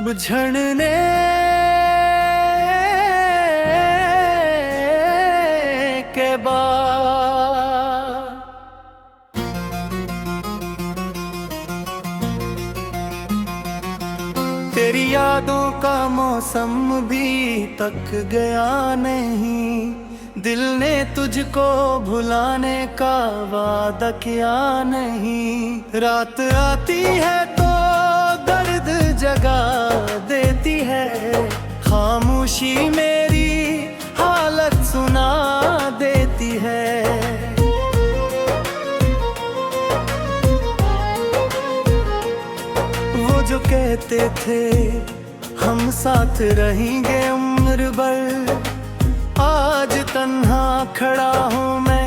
बुझड़ने के बाद तेरी यादों का मौसम भी तक गया नहीं। दिल ने तुझको भुलाने का वादा किया नहीं। रात आती है तो दर्द जगा देती है। खामोशी मेरी हालत सुना देती है। वो जो कहते थे हम साथ रहेंगे उम्र भर, आज तन्हा खड़ा हूँ मैं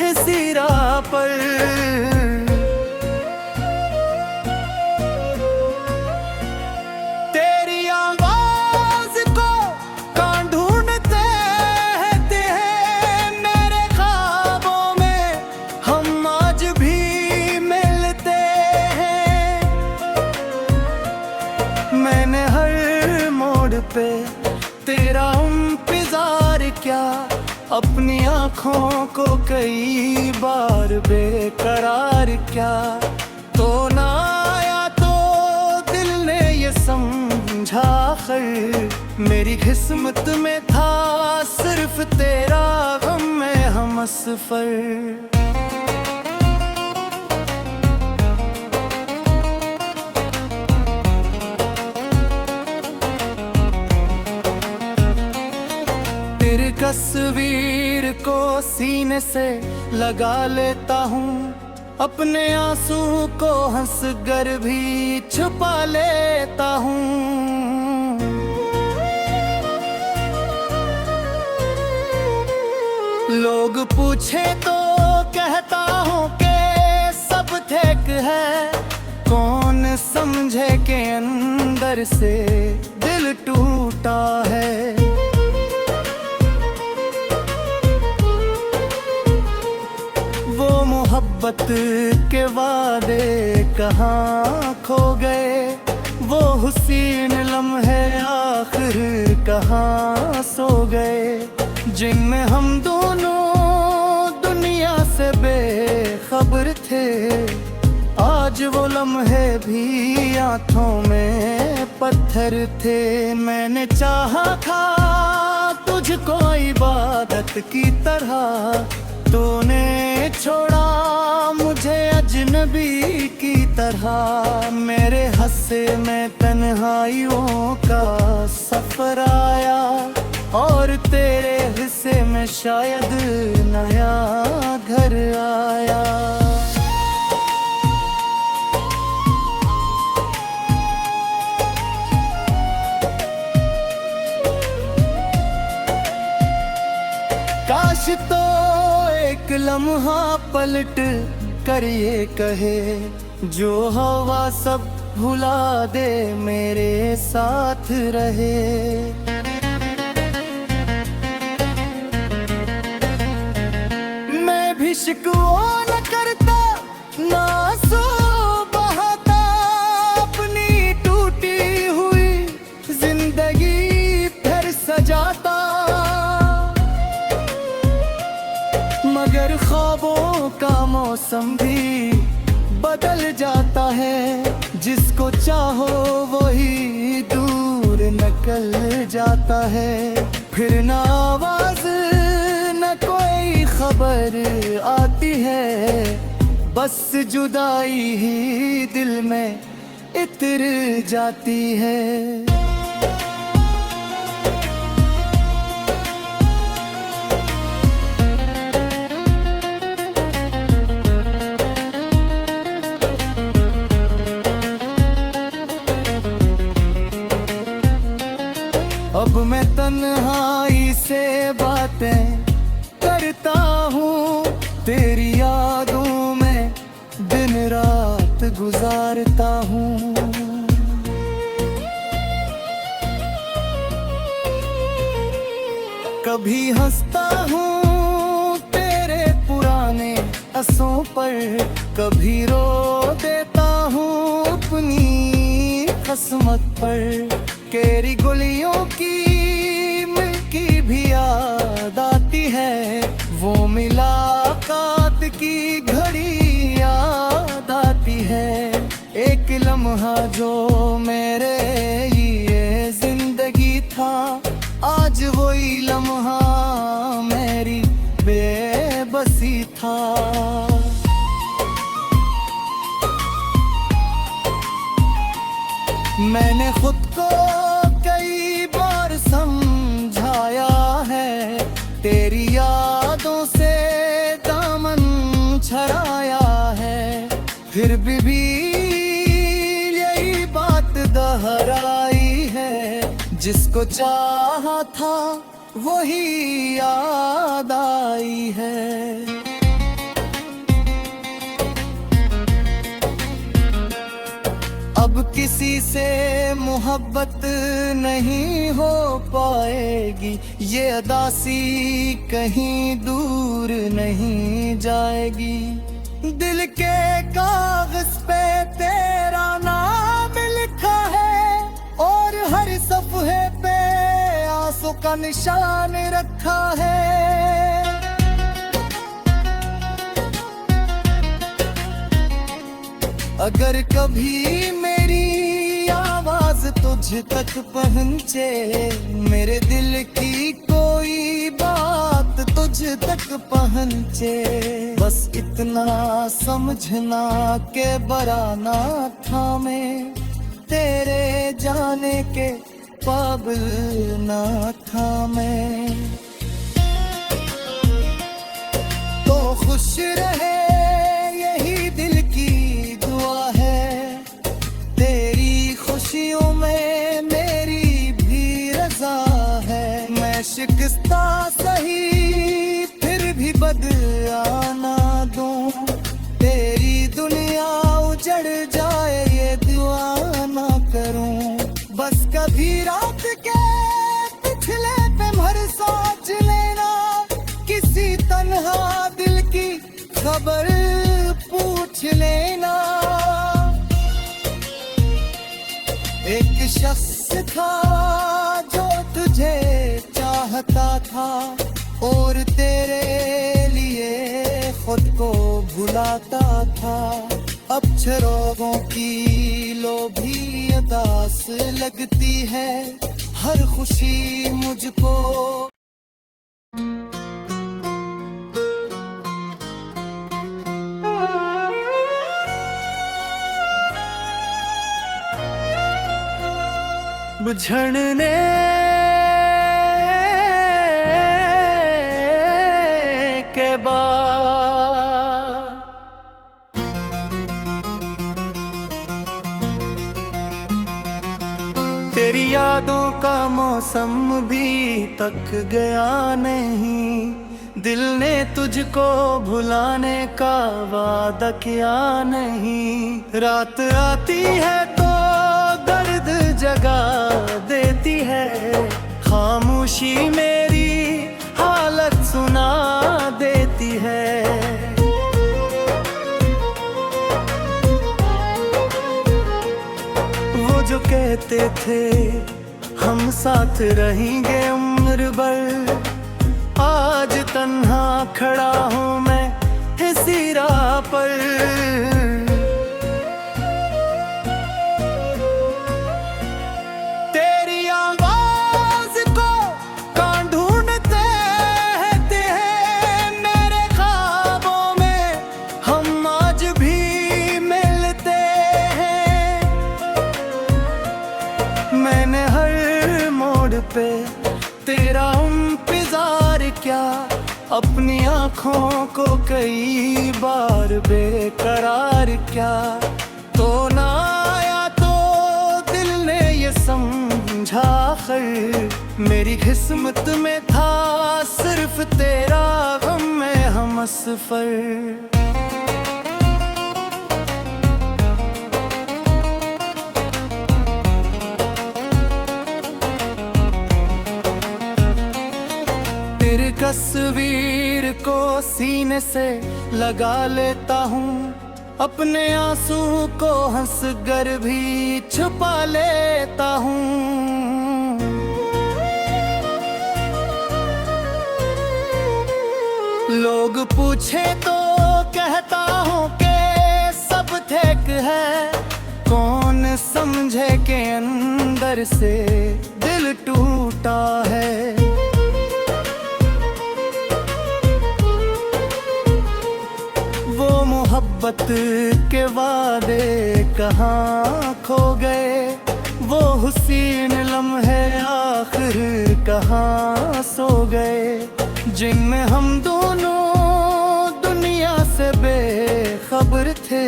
इसी राह पर। तेरी आवाज को कान ढूंढते हैं मेरे ख्वाबों में, हम आज भी मिलते हैं। मैंने हर मोड़ पे तेरा इंतजार क्या, अपनी आँखों को कई बार बेकरार क्या। तो ना आया तो दिल ने ये समझा खैर, मेरी किस्मत में था सिर्फ तेरा गम में हमसफर। तेरी तस्वीर को सीने से लगा लेता हूँ, अपने आंसू को हंस कर भी छुपा लेता हूँ। लोग पूछे तो कहता हूँ कि सब ठीक है, कौन समझे के अंदर से दिल टूटा है। मोहब्बत के वादे कहाँ खो गए, वो हुसीन लम्हे आखिर कहाँ सो गए, जिनमें हम दोनों दुनिया से बेखबर थे। आज वो लम्हे भी आँखों में पत्थर थे। मैंने चाहा था तुझको इबादत की तरह, तूने छोड़ा मुझे अजनबी की तरह। मेरे हिस्से में तन्हाइयों का सफर आया, और तेरे हिस्से में शायद नया घर आया। काश तो एक लम्हा पलट कर ये कहे, जो हवा सब भुला दे मेरे साथ रहे। मैं भी शिकवा न करता, ना आंसू बहाता, अपनी टूटी हुई जिंदगी फिर सजाता। मगर ख्वाबों का मौसम भी बदल जाता है, जिसको चाहो वही दूर निकल जाता है। फिर ना आवाज न कोई खबर आती है, बस जुदाई ही दिल में इतर जाती है। अब मैं तन्हाई से बातें करता हूँ, तेरी यादों में दिन रात गुजारता हूँ। कभी हंसता हूँ तेरे पुराने असों पर, कभी रो देता हूँ अपनी हसमत पर केरी गुलियों की मिल्की भी याद आती है। वो मुलाकात की घड़ी याद आती है। एक लम्हा जो मेरे लिए जिंदगी था, आज वही लम्हा मेरी बेबसी था। मैंने खुद को कई बार समझाया है, तेरी यादों से दामन छराया है। फिर भी यही बात दोहराई है, जिसको चाहा था वही याद आई है। अब किसी से मोहब्बत नहीं हो पाएगी, ये अदासी कहीं दूर नहीं जाएगी। दिल के कागज पे तेरा नाम लिखा है और हर सफ़े पे आंसू का निशान रखा है। अगर कभी मेरी आवाज तुझ तक पहुँचे, मेरे दिल की कोई बात तुझ तक पहुँचे, बस इतना समझना के बराना था मैं, तेरे जाने के काबिल ना था मैं। तो खुश रहे यही दिल की दुआ है, तेरी खुशियों में मेरी भी रजा है। मैं शिकस्ता सही फिर भी बदलाना दूं, तेरी दुनिया उजड़ जाए ये दुआ ना करूं। बस कभी रात के पिछले पे भर सोच लेना, किसी तन्हा दिल की खबर पूछ लेना। एक शख्स था जो तुझे चाहता था और तेरे लिए खुद को भुलाता था। अब चरोगों की लोभी अदास लगती है, हर खुशी मुझको। बुझड़ने के बाद तेरी यादों का मौसम भी तक गया नहीं, दिल ने तुझको भुलाने का वादा किया नहीं। रात आती है तो दर्द जगा देती है, खामोशी मेरी हालत सुना देती है। वो जो कहते थे हम साथ रहेंगे उम्र भर, आज तन्हा खड़ा हूँ मैं इसी राह पर। मैंने हर मोड़ पे तेरा इंतजार क्या, अपनी आँखों को कई बार बेकरार क्या। तो ना आया तो दिल ने ये समझा खैर, मेरी किस्मत में था सिर्फ तेरा गम में हमसफर। तस्वीर को सीने से लगा लेता हूँ, अपने आंसू को हंस कर भी छुपा लेता हूँ। लोग पूछे तो कहता हूँ कि सब ठीक है, कौन समझे के अंदर से दिल टूटा है। वो मोहब्बत के वादे कहाँ खो गए, वो हुसीन लम्हे आखिर कहाँ सो गए, जिनमें हम दोनों दुनिया से बेखबर थे।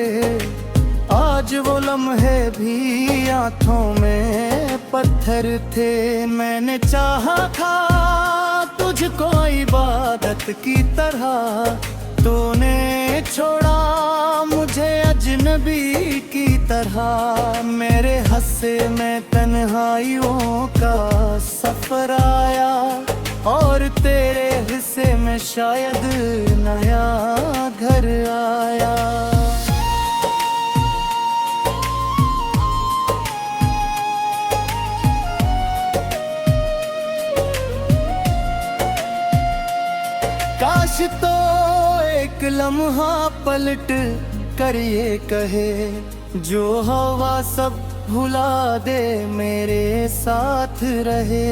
आज वो लम्हे भी आँखों में पत्थर थे। मैंने चाहा था तुझको इबादत की तरह, तूने छोड़ा मुझे अजनबी की तरह। मेरे हस्से में तन्हाइयों का सफर आया, और तेरे हिस्से में शायद नया घर आया। काश तो एक लम्हा पलट कर ये कहे, जो हवा सब भुला दे मेरे साथ रहे।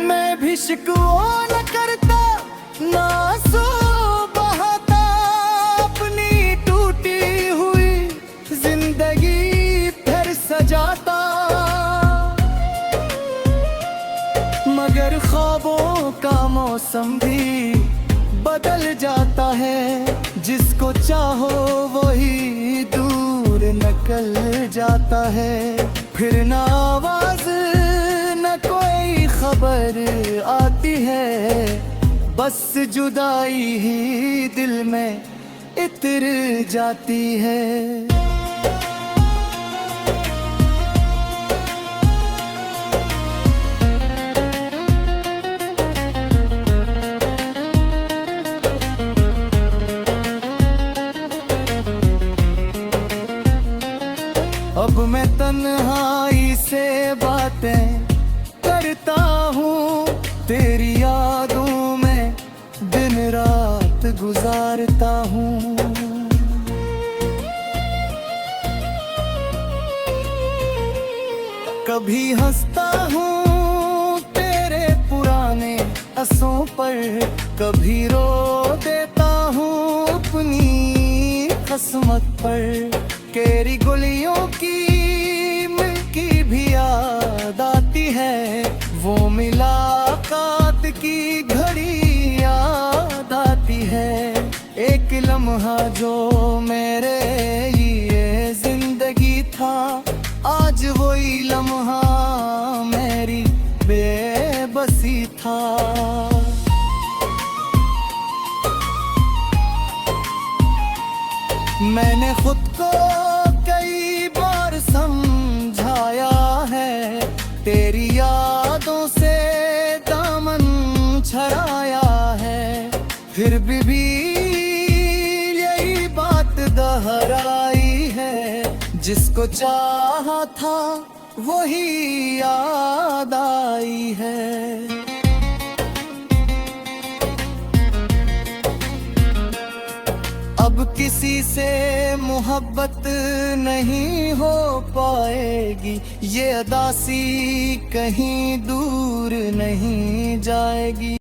मैं भी शिकवा न करता, ना आंसू बहाता, अपनी टूटी हुई जिंदगी फिर सजाता। मगर ख्वाबों का मौसम भी बदल जाता है, जिसको चाहो वही दूर निकल जाता है। फिर ना आवाज न कोई खबर आती है, बस जुदाई ही दिल में इतर जाती है। अब मैं तन्हाई से बातें करता हूँ, तेरी यादों में दिन रात गुजारता हूँ। कभी हंसता हूँ तेरे पुराने असों पर, कभी रो देता हूँ अपनी किस्मत पर। केरी गुलियों की मिल्की भी याद आती है, वो मुलाकात की घड़ी याद आती है। एक लम्हा जो मेरे लिए जिंदगी था, आज वही लम्हा मेरी बेबसी था। मैंने खुद को कई बार समझाया है, तेरी यादों से दामन छराया है। फिर भी यही बात दोहराई है, जिसको चाहा था वही याद आई है। अब किसी से मोहब्बत नहीं हो पाएगी, ये अदासी कहीं दूर नहीं जाएगी।